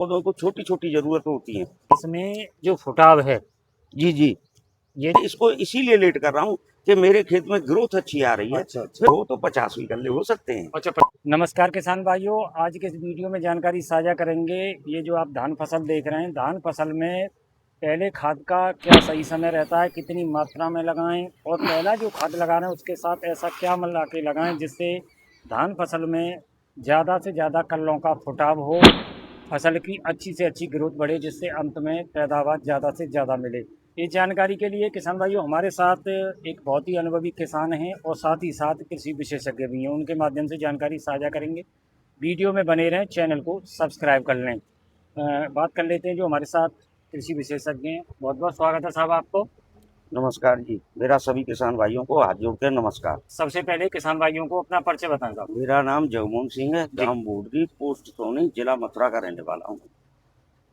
पौधों को छोटी छोटी जरूरत होती है। इसमें जो फुटाव है जी जी, ये इसको इसीलिए लेट कर रहा हूँ कि मेरे खेत में ग्रोथ अच्छी आ रही है। अच्छा अच्छा फिर वो तो 50 गल्ले हो सकते हैं। अच्छा। नमस्कार किसान भाइयों, आज के इस वीडियो में जानकारी साझा करेंगे। ये जो आप धान फसल देख रहे हैं, धान फसल में पहले खाद का क्या सही समय रहता है, कितनी मात्रा में लगाएं, और पहला जो खाद लगा रहे हैं उसके साथ ऐसा क्या मिला के लगाएं जिससे धान फसल में ज़्यादा से ज़्यादा कल्लों का फुटाव हो, फसल की अच्छी से अच्छी ग्रोथ बढ़े, जिससे अंत में पैदावार ज़्यादा से ज़्यादा मिले। इस जानकारी के लिए किसान भाइयों हमारे साथ एक बहुत ही अनुभवी किसान हैं और साथ ही साथ कृषि विशेषज्ञ भी हैं। उनके माध्यम से जानकारी साझा करेंगे। वीडियो में बने रहें, चैनल को सब्सक्राइब कर लें। बात कर लेते हैं जो हमारे साथ कृषि विशेषज्ञ हैं। बहुत बहुत स्वागत है साहब आपको। नमस्कार जी, मेरा सभी किसान भाइयों को हाथ जोड़ के नमस्कार। सबसे पहले किसान भाइयों को अपना परिचय बताएं साहब। मेरा नाम जगमोहन सिंह है, जी। गांव बूढ़ी, पोस्ट सोनी, जिला मथुरा का रहने वाला हूँ।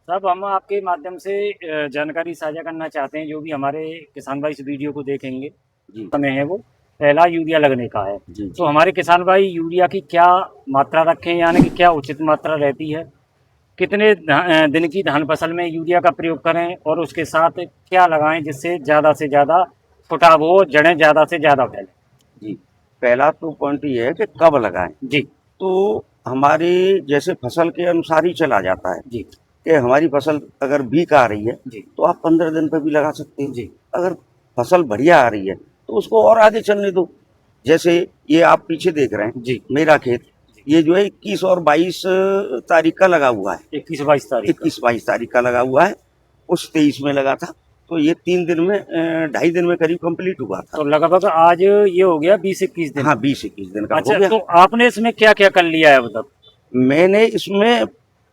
साहब हम आपके माध्यम से जानकारी साझा करना चाहते हैं। जो भी हमारे किसान भाई इस वीडियो को देखेंगे, जी समय है वो पहला यूरिया लगने का है। जी तो हमारे किसान भाई यूरिया की क्या मात्रा रखें, यानी कि क्या उचित मात्रा रहती है, कितने दिन की धान फसल में यूरिया का प्रयोग करें, और उसके साथ क्या लगाएं जिससे ज़्यादा से ज़्यादा फुटाव हो, जड़ें ज़्यादा से ज़्यादा फैलें। जी, पहला तो पॉइंट ये है कि कब लगाएं। जी तो हमारी जैसे फसल के अनुसार ही चला जाता है जी कि हमारी फसल अगर वीक आ रही है जी तो आप 15 दिन पर भी लगा सकते हैं। जी अगर फसल बढ़िया आ रही है तो उसको और आगे चलने दो। जैसे ये आप पीछे देख रहे हैं जी मेरा खेत, ये जो है 21 और 22 तारीख का लगा हुआ है। 21-22 तारीख का। 21-22 तारीख का लगा हुआ है, उस 23 में लगा था। तो ये 3 दिन में 2.5 दिन में करीब कंप्लीट हुआ था। तो लगभग आज ये हो गया 20-21 दिन। हाँ, 20-21 दिन का हो अच्छा, गया। तो आपने इसमें क्या क्या कर लिया है अब तक? मैंने इसमें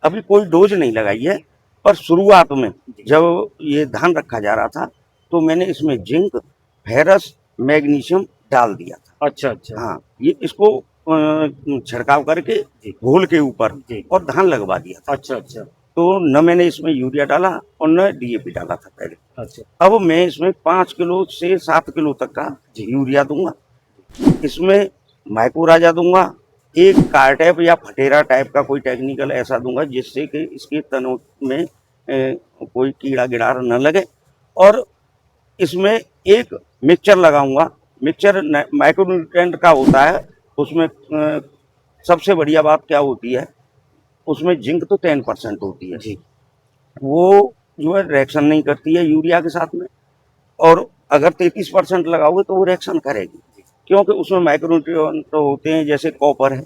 अभी कोई डोज नहीं लगाई है, पर शुरुआत में जब ये धान रखा जा रहा था तो मैंने इसमें जिंक, फेरस, मैग्नीशियम डाल दिया था। अच्छा अच्छा हाँ, ये इसको छिड़काव करके घोल के ऊपर जी। और धान लगवा दिया था। अच्छा अच्छा तो न मैंने इसमें यूरिया डाला और न डीएपी डाला था पहले। अच्छा अब मैं इसमें 5 किलो से 7 किलो तक का यूरिया दूंगा। इसमें माइक्रोराजा दूंगा, एक कारटैप या फटेरा टाइप का कोई टेक्निकल ऐसा दूंगा जिससे कि इसके तनों में कोई कीड़ा गिड़ार न लगे। और इसमें एक मिक्सचर लगाऊंगा। मिक्सचर माइक्रोन्यूट्रिएंट का होता है। उसमें सबसे बढ़िया बात क्या होती है, उसमें जिंक तो 10% होती है जी। वो जो है रिएक्शन नहीं करती है यूरिया के साथ में। और अगर 33% लगाओगे तो वो रिएक्शन करेगी, क्योंकि उसमें माइक्रोन्यूट्रिएंट तो होते हैं जैसे कॉपर है,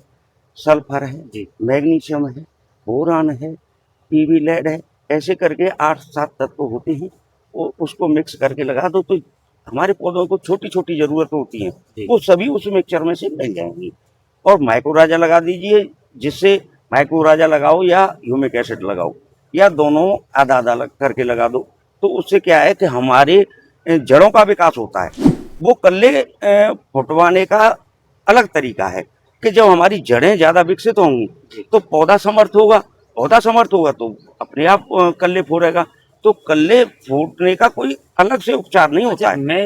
सल्फर है, मैग्नीशियम है, बोरान है, पीवी लेड है, ऐसे करके 8-7 तत्व होते हैं। वो उसको मिक्स करके लगा दो तो हमारे पौधों को छोटी छोटी जरूरत होती है, वो सभी उस मिक्सचर में से मिल जाएंगी। और माइक्रोराजा लगा दीजिए, जिससे माइक्रोराजा लगाओ या ह्यूमिक एसिड लगाओ या दोनों आधा आधा करके लगा दो। तो उससे क्या है कि हमारे जड़ों का विकास होता है। वो कल्ले फुटवाने का अलग तरीका है कि जब हमारी जड़ें ज्यादा विकसित होंगी तो पौधा समर्थ होगा। पौधा समर्थ होगा तो अपने आप कल्ले फोड़ेगा। तो कल्ले फूटने का कोई अलग से उपचार नहीं होता है। मैं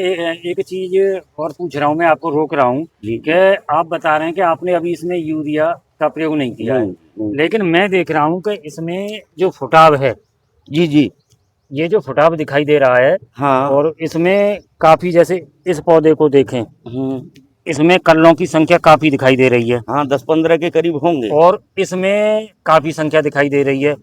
एक चीज और पूछ रहा हूँ, मैं आपको रोक रहा हूँ कि आप बता रहे हैं कि आपने अभी इसमें यूरिया का प्रयोग नहीं किया है, लेकिन मैं देख रहा हूँ कि इसमें जो फुटाव है, जी जी, ये जो फुटाव दिखाई दे रहा है, हाँ, और इसमें काफी, जैसे इस पौधे को देखें, इसमें कल्लों की संख्या काफी दिखाई दे रही है। हाँ, 10-15 के करीब होंगे। और इसमें काफी संख्या दिखाई दे रही है।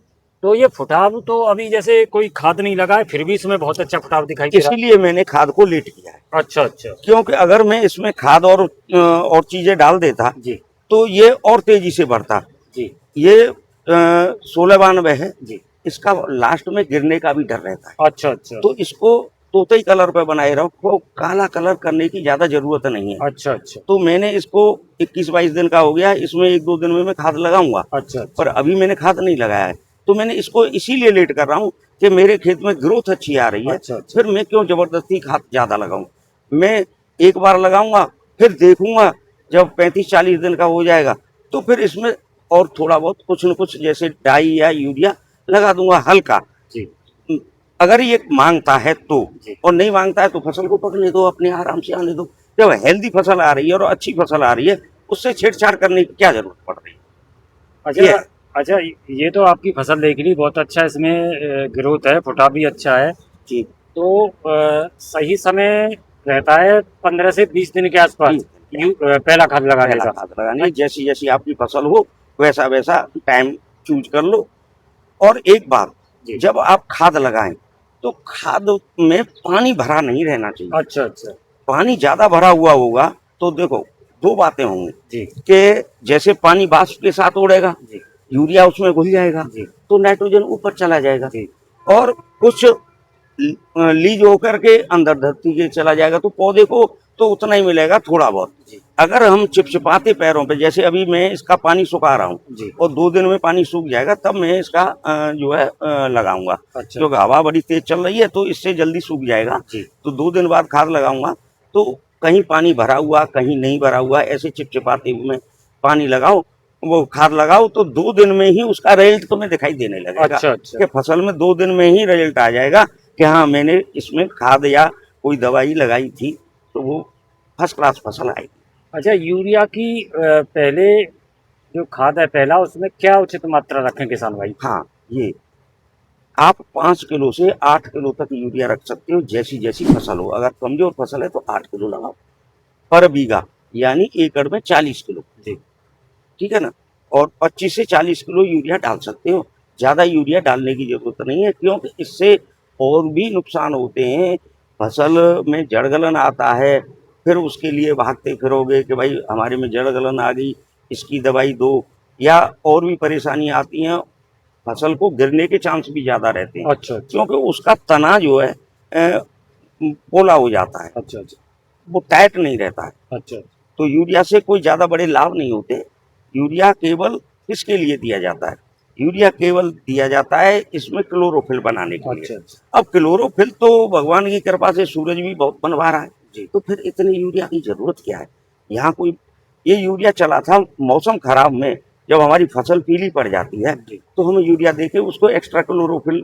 तो ये फुटाव तो अभी जैसे कोई खाद नहीं लगा है, फिर भी इसमें बहुत अच्छा फुटाव दिखाई दे रहा है। इसीलिए मैंने खाद को लेट किया है। अच्छा अच्छा क्योंकि अगर मैं इसमें खाद और चीजें डाल देता जी तो ये और तेजी से बढ़ता। जी ये 1692 है जी। इसका, लास्ट में गिरने का भी डर रहता है। अच्छा अच्छा तो इसको तोतई कलर पे बनाए रखो, काला कलर करने की ज्यादा जरूरत नहीं है। अच्छा अच्छा तो मैंने इसको 21-22 दिन का हो गया, इसमें 1-2 दिन में मैं खाद लगाऊंगा। अच्छा पर अभी मैंने खाद नहीं लगाया है। तो मैंने इसको इसीलिए लेट कर रहा हूँ कि मेरे खेत में ग्रोथ अच्छी आ रही है। अच्छा। फिर मैं क्यों जबरदस्ती खाद ज्यादा लगाऊं। मैं एक बार लगाऊंगा, फिर देखूंगा जब 35-40 दिन का हो जाएगा तो फिर इसमें और थोड़ा बहुत कुछ न कुछ जैसे डाई या यूरिया लगा दूंगा हल्का जी। अगर ये मांगता है तो। और नहीं मांगता है तो फसल को पकने दो, अपने आराम से आने दो। जब हेल्दी फसल आ रही है और अच्छी फसल आ रही है, उससे छेड़छाड़ करने की क्या जरूरत पड़ रही है। अच्छा, अच्छा, ये तो आपकी फसल देख ली, बहुत अच्छा इसमें ग्रोथ है, फुटा भी अच्छा है। जी। तो सही समय रहता है 15 से 20 दिन के आसपास जी, पहला खाद लगाने पहला का। खाद लगानी है, जैसी जैसी आपकी फसल हो वैसा वैसा टाइम चूज कर लो। और एक बात, जी। जब आप खाद लगाएं तो खाद में पानी भरा नहीं रहना चाहिए। अच्छा अच्छा। पानी ज्यादा भरा हुआ होगा तो देखो दो बातें होंगी जी कि जैसे पानी वाष्प के साथ उड़ेगा, जी यूरिया उसमें घुल जाएगा, जी तो नाइट्रोजन ऊपर चला जाएगा जी। और कुछ लीज होकर के अंदर धरती के चला जाएगा, तो पौधे को तो उतना ही मिलेगा, थोड़ा बहुत। जी अगर हम चिपचिपाते पैरों पे, जैसे अभी मैं इसका पानी सुखा रहा हूँ जी। और 2 दिन में पानी सूख जाएगा, तब मैं इसका जो है लगाऊंगा, अच्छा क्योंकि हवा बड़ी तेज चल रही है तो इससे जल्दी सूख जाएगा। जी। तो 2 दिन बाद खाद लगाऊंगा। तो कहीं पानी भरा हुआ, कहीं नहीं भरा हुआ, ऐसे चिपचिपाते में पानी लगाओ, वो खाद लगाओ, तो 2 दिन में ही उसका रिजल्ट तुम्हें दिखाई देने लगेगा अच्छा अच्छा। कि फसल में 2 दिन में ही रिजल्ट आ जाएगा कि हाँ मैंने इसमें खाद या कोई दवाई लगाई थी, तो वो फर्स्ट क्लास फसल आएगी। अच्छा, यूरिया की पहले जो खाद है पहला, उसमें क्या उचित मात्रा रखें किसान भाई? हाँ, ये आप 5 किलो से 8 किलो तक यूरिया रख सकते हो, जैसी जैसी फसल हो। अगर कमजोर फसल है तो 8 किलो लगाओ पर बीघा, यानी एकड़ में 40 किलो। जी। ठीक है ना। और 25 से 40 किलो यूरिया डाल सकते हो, ज्यादा यूरिया डालने की जरूरत नहीं है, क्योंकि इससे और भी नुकसान होते हैं। फसल में जड़गलन आता है, फिर उसके लिए भागते फिरोगे कि भाई हमारे में जड़गलन आ गई, इसकी दवाई दो, या और भी परेशानी आती हैं। फसल को गिरने के चांस भी ज्यादा रहते हैं, अच्छा अच्छा। क्योंकि उसका तना जो है पोला हो जाता है, अच्छा अच्छा। वो टाइट नहीं रहता है। अच्छा तो यूरिया से कोई ज्यादा बड़े लाभ नहीं होते। यूरिया केवल किसके लिए दिया जाता है? यूरिया केवल दिया जाता है इसमें क्लोरोफिल बनाने के लिए। अच्छा अच्छा। अब क्लोरोफिल तो भगवान की कृपा से सूरज भी बहुत बनवा रहा है, जी तो फिर इतनी यूरिया की जरूरत क्या है? यहाँ कोई, ये यूरिया चला था मौसम खराब में, जब हमारी फसल पीली पड़ जाती है जी तो हम यूरिया देके उसको एक्स्ट्रा क्लोरोफिल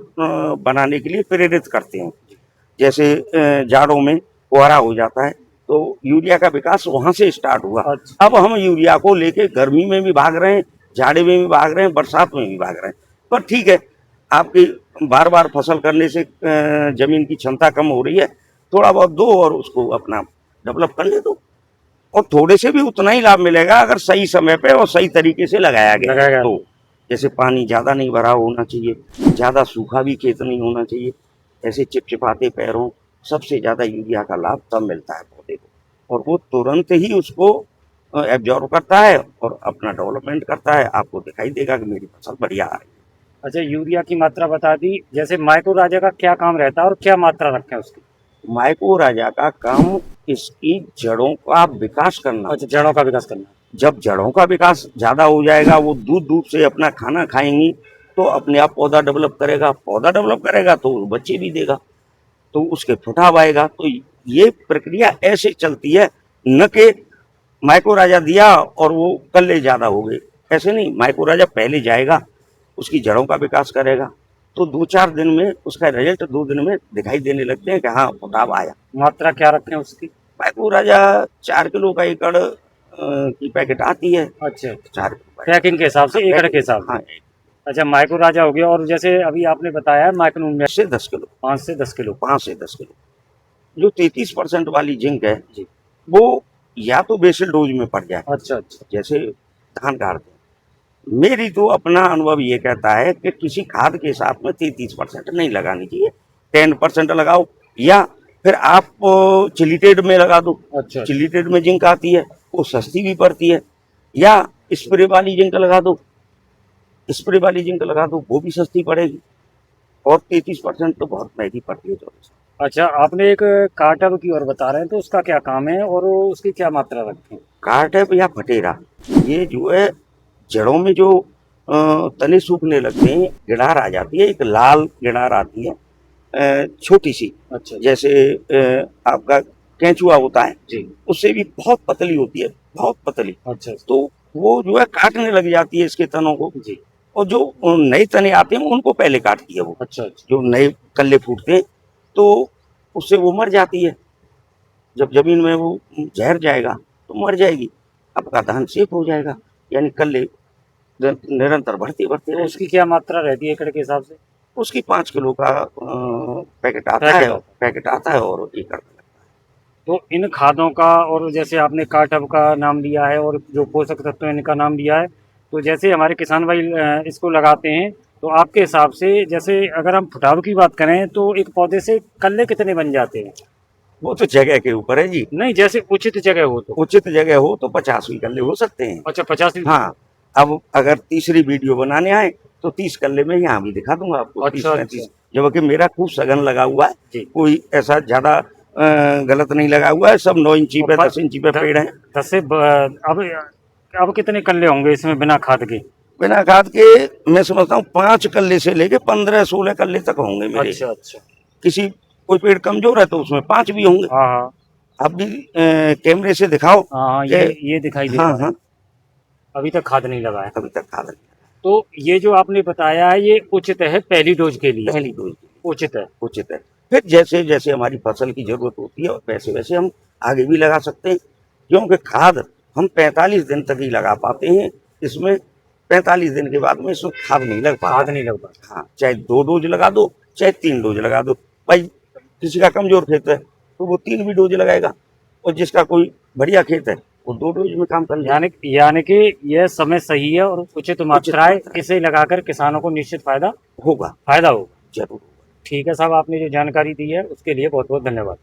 बनाने के लिए प्रेरित करते हैं। जी। जैसे जाड़ों में कोहरा हो जाता है, तो यूरिया का विकास वहां से स्टार्ट हुआ। अच्छा। अब हम यूरिया को लेके गर्मी में भी भाग रहे हैं, जाड़े में भी भाग रहे हैं, बरसात में भी भाग रहे हैं। पर ठीक है, आपकी बार बार फसल करने से जमीन की क्षमता कम हो रही है, थोड़ा बहुत दो और उसको अपना डेवलप करने दो, और थोड़े से भी उतना ही लाभ मिलेगा अगर सही समय पे और सही तरीके से लगाया गया है लगाया तो। जैसे पानी ज्यादा नहीं भरा होना चाहिए, ज्यादा सूखा भी खेत नहीं होना चाहिए, ऐसे चिपचिपाते पैरों, सबसे ज्यादा यूरिया का लाभ तब मिलता है पौधे को, और वो तुरंत ही उसको एब्जॉर्व करता है और अपना डेवलपमेंट करता है। आपको दिखाई देगा कि मेरी फसल बढ़िया आ रही है। अच्छा, यूरिया की मात्रा बता दी, जैसे माइक्रो राजा का क्या काम रहता है और क्या मात्रा रखें उसकी? माइक्रो राजा का काम इसकी जड़ों का विकास करना। अच्छा, जड़ों का विकास करना। जब जड़ों का विकास ज्यादा हो जाएगा, वो दूध दूध से अपना खाना खाएंगी, तो अपने आप पौधा डेवलप करेगा, पौधा डेवलप करेगा तो बच्चे भी देगा, तो उसके फुटाव आएगा। तो ये प्रक्रिया ऐसे चलती है, न कि माइक्रो राजा दिया और वो कल्ले ज्यादा हो गए, ऐसे नहीं। माइक्रो राजा पहले जाएगा, उसकी जड़ों का विकास करेगा, तो 2-4 दिन में उसका रिजल्ट 2 दिन में दिखाई देने लगते हैं कि हाँ फुटाव आया। मात्रा क्या रखें उसकी? माइक्रो राजा 4 किलो का एकड़ की पैकेट आती है, अच्छा, 4 किलो पैकिंग के हिसाब से, एकड़ के हिसाब हाँ, से। अच्छा, माइक्रो राजा हो गया, और जैसे अभी आपने बताया माइक्रो में 5 से 10 किलो, 5 से 10 किलो। 5 से 10 किलो। जो 33% वाली जिंक है, जी। वो या तो बेसल डोज में पड़ जाए, अच्छा अच्छा। जैसे धान गाड़ते हैं। मेरी तो अपना अनुभव ये कहता है कि किसी खाद के साथ में 33% नहीं लगानी चाहिए, 10% लगाओ, या फिर आप चिलीटेड में लगा दो। अच्छा अच्छा। चिलीटेड में जिंक आती है, वो सस्ती भी पड़ती है, या स्प्रे वाली जिंक लगा दो, स्प्रे वाली जिंक लगा दो, वो भी सस्ती पड़ेगी। और 33% तो बहुत महंगी पड़ती है। अच्छा, आपने एक कार्टर की ओर बता रहे हैं, तो उसका क्या काम है और उसकी क्या मात्रा रखें? काट है या फटेरा, ये जो है जड़ों में जो तने सूखने लगते हैं, गिड़ार आ जाती है, एक लाल गिड़ार आती है, छोटी सी, अच्छा जैसे आपका केंचुआ होता है, जी। उससे भी बहुत पतली होती है, बहुत पतली। अच्छा तो वो जो है काटने लग जाती है इसके तनों को, जी। और जो नए तने आते हैं उनको पहले काटती है वो। अच्छा अच्छा। जो नए कल्ले फूटते हैं तो उससे वो मर जाती है, जब जमीन में वो जहर जाएगा तो मर जाएगी, आपका धान सेफ हो जाएगा, यानी कल्ले निरंतर बढ़ती बढ़ती तो रहेगी। उसकी क्या मात्रा रहती है एकड़ के हिसाब से? उसकी 5 किलो का पैकेट आता पैकेट है, पैकेट आता है और एकड़ में। तो इन खादों का, और जैसे आपने काटब का नाम लिया है और जो पोषक तत्व इनका नाम लिया है, तो जैसे हमारे किसान भाई इसको लगाते हैं, तो आपके हिसाब से जैसे अगर हम फुटाव की बात करें तो एक पौधे से कल्ले कितने बन जाते हैं? वो तो जगह के ऊपर है जी। नहीं, जैसे उचित जगह हो तो। उचित जगह हो तो 50 भी कल्ले हो सकते हैं। अच्छा, 50 हाँ, अब अगर तीसरी वीडियो बनाने आए तो 30 कल्ले में यहाँ भी दिखा दूंगा आपको। 30-35, जबकि मेरा खूब सघन लगा हुआ है, जी। कोई ऐसा ज्यादा गलत नहीं लगा हुआ है। सब 9 इंची पे 10 इंची पे पेड़ है। 10 से अब कितने कल्ले होंगे इसमें बिना खाद के? बिना खाद के मैं समझता हूँ 5 कल्ले से लेके 15-16 कल्ले तक होंगे मेरे। अच्छा अच्छा। किसी कोई पेड़ कमजोर है तो उसमें 5 भी होंगे। हाँ हाँ आप भी कैमरे से दिखाओ। हाँ, ये दिखाई दे हाँ रहा है। हाँ, अभी तक खाद नहीं लगा है। अभी तक खाद नहीं। तो ये जो आपने बताया है ये उचित है पहली डोज के लिए? पहली डोज उचित है। उचित है। फिर जैसे जैसे हमारी फसल की जरूरत होती है वैसे वैसे हम आगे भी लगा सकते हैं, क्योंकि खाद हम 45 दिन तक ही लगा पाते हैं। इसमें 45 दिन के बाद में इसमें खाद नहीं लग पाता। खाद नहीं लग पाता। हाँ, चाहे 2 डोज लगा दो चाहे 3 डोज लगा दो। भाई किसी का कमजोर खेत है तो वो 3 भी डोज लगाएगा, और जिसका कोई बढ़िया खेत है वो 2 डोज में काम कर लेगा। यानी कि यह समय सही है और उचित मात्रा है, इसे लगाकर किसानों को निश्चित फायदा होगा, होगा। जरूर। ठीक है साहब, आपने जो जानकारी दी है उसके लिए बहुत बहुत धन्यवाद।